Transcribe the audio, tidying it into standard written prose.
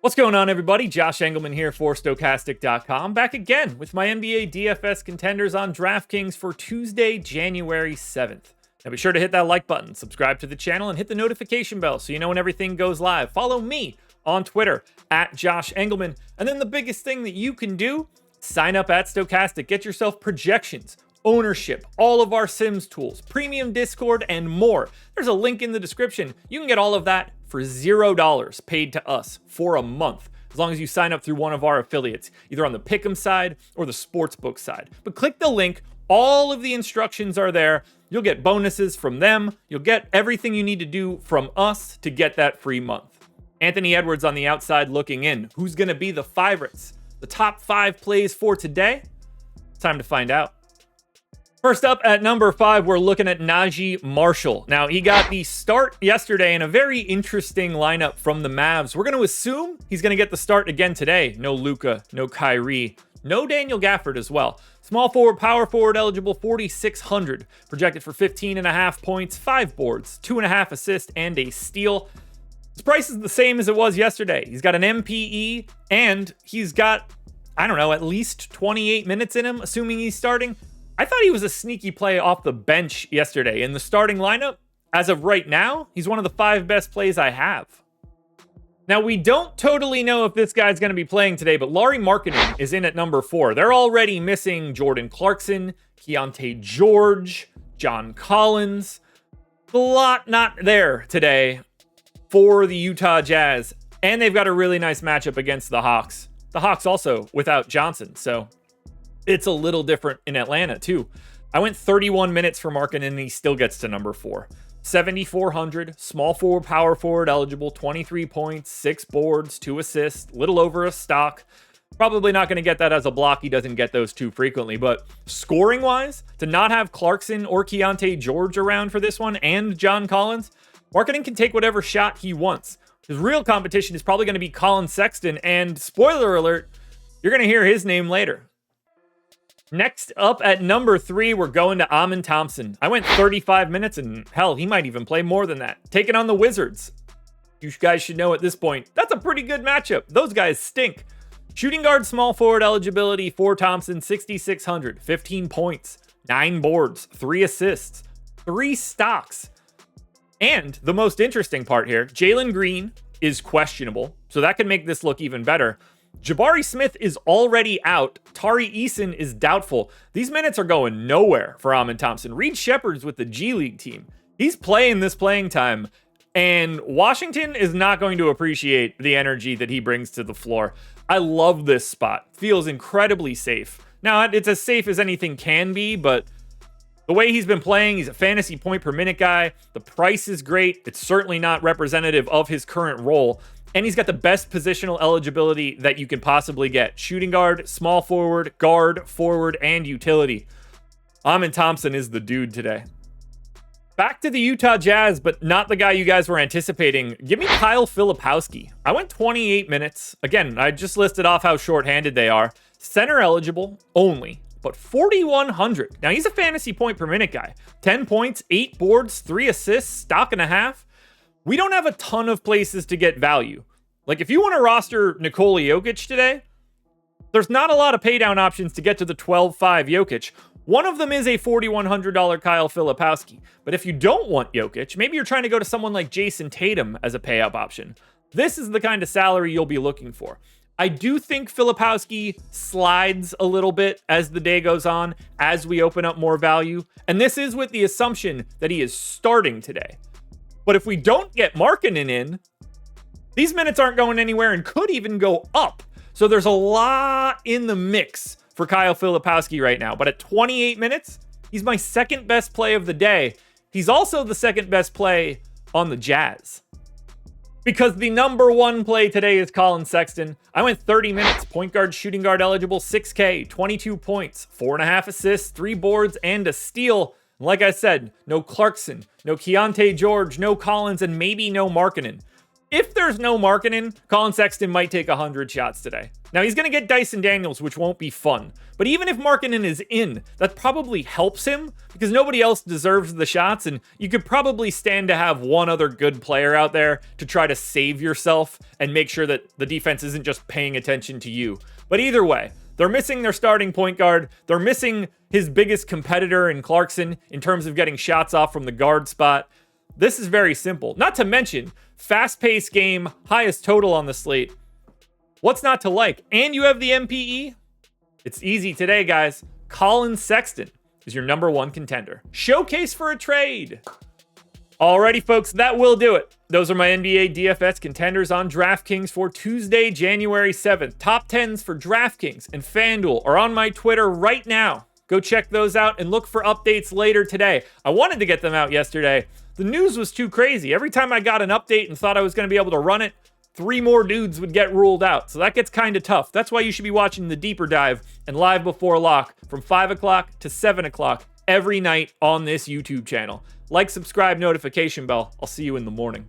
What's going on, everybody? Josh Engleman here for Stokastic.com. Back again with my NBA DFS contenders on DraftKings for Tuesday, January 7th. Now be sure to hit that like button, subscribe to the channel, and hit the notification bell so you know when everything goes live. Follow me on Twitter at Josh Engleman. And then the biggest thing that you can do, sign up at Stokastic. Get yourself projections, ownership, all of our Sims tools, premium Discord, and more. There's a link in the description. You can get all of that for $0 paid to us for a month, as long as you sign up through one of our affiliates, either on the Pick'em side or the Sportsbook side. But click the link. All of the instructions are there. You'll get bonuses from them. You'll get everything you need to do from us to get that free month. Anthony Edwards on the outside looking in. Who's going to be the favorites? The top 5 plays for today? It's time to find out. First up at number 5, we're looking at Naji Marshall. Now, he got the start yesterday in a very interesting lineup from the Mavs. We're going to assume he's going to get the start again today. No Luka, no Kyrie, no Daniel Gafford as well. Small forward, power forward eligible, 4,600. Projected for 15.5 points, 5 boards, 2.5 assists, and a steal. His price is the same as it was yesterday. He's got an MPE, and he's got, at least 28 minutes in him, assuming he's starting. I thought he was a sneaky play off the bench yesterday. In the starting lineup, as of right now, he's one of the 5 best plays I have. Now, we don't totally know if this guy's going to be playing today, but Lauri Markkanen is in at number 4. They're already missing Jordan Clarkson, Keyonte George, John Collins. A lot not there today for the Utah Jazz, and they've got a really nice matchup against the Hawks. The Hawks also without Johnson, so it's a little different in Atlanta, too. I went 31 minutes for Markkanen, and he still gets to number 4. 7,400, small forward, power forward eligible, 23 points, 6 boards, 2 assists, little over a stock. Probably not going to get that as a block. He doesn't get those too frequently, but scoring-wise, to not have Clarkson or Keyonte George around for this one and John Collins, Markkanen can take whatever shot he wants. His real competition is probably going to be Colin Sexton, and spoiler alert, you're going to hear his name later. Next up at number 3, we're going to Alen Thompson. I went 35 minutes, and hell, he might even play more than that. Taking on the Wizards. You guys should know at this point, that's a pretty good matchup. Those guys stink. Shooting guard, small forward eligibility for Thompson, 6,600. 15 points, 9 boards, 3 assists, 3 stocks. And the most interesting part here, Jalen Green is questionable, so that could make this look even better. Jabari Smith is already out. Tari Eason is doubtful. These minutes are going nowhere for Alen Thompson. Reed Shepherd's with the G League team. He's playing this playing time, and Washington is not going to appreciate the energy that he brings to the floor. I love this spot. Feels incredibly safe. Now, it's as safe as anything can be, but the way he's been playing, he's a fantasy point per minute guy. The price is great. It's certainly not representative of his current role. And he's got the best positional eligibility that you can possibly get. Shooting guard, small forward, guard, forward, and utility. Alen Thompson is the dude today. Back to the Utah Jazz, but not the guy you guys were anticipating. Give me Kyle Filipowski. I went 28 minutes. Again, I just listed off how shorthanded they are. Center eligible only, but 4,100. Now, he's a fantasy point per minute guy. 10 points, 8 boards, 3 assists, stock and a half. We don't have a ton of places to get value. Like, if you want to roster Nikola Jokic today, there's not a lot of paydown options to get to the 12-5 Jokic. One of them is a $4,100 Kyle Filipowski. But if you don't want Jokic, maybe you're trying to go to someone like Jason Tatum as a pay-up option. This is the kind of salary you'll be looking for. I do think Filipowski slides a little bit as the day goes on, as we open up more value. And this is with the assumption that he is starting today. But if we don't get Markkanen in, these minutes aren't going anywhere and could even go up. So there's a lot in the mix for Kyle Filipowski right now. But at 28 minutes, he's my second best play of the day. He's also the second best play on the Jazz. Because the number 1 play today is Colin Sexton. I went 30 minutes, point guard, shooting guard eligible, 6K, 22 points, 4.5 assists, 3 boards, and a steal. Like I said, no Clarkson, no Keyonte George, no Collins, and maybe no Markkanen. If there's no Markin, Colin Sexton might take 100 shots today. Now, he's going to get Dyson Daniels, which won't be fun. But even if Markin is in, that probably helps him because nobody else deserves the shots, and you could probably stand to have one other good player out there to try to save yourself and make sure that the defense isn't just paying attention to you. But either way, they're missing their starting point guard. They're missing his biggest competitor in Clarkson in terms of getting shots off from the guard spot. This is very simple. Not to mention, fast-paced game, highest total on the slate. What's not to like? And you have the MPE? It's easy today, guys. Colin Sexton is your number one contender. Showcase for a trade. Alrighty, folks, that will do it. Those are my NBA DFS contenders on DraftKings for Tuesday, January 7th. Top 10s for DraftKings and FanDuel are on my Twitter right now. Go check those out and look for updates later today. I wanted to get them out yesterday. The news was too crazy. Every time I got an update and thought I was going to be able to run it, 3 more dudes would get ruled out. So that gets kind of tough. That's why you should be watching the deeper dive and live before lock from 5 o'clock to 7 o'clock every night on this YouTube channel. Like, subscribe, notification bell. I'll see you in the morning.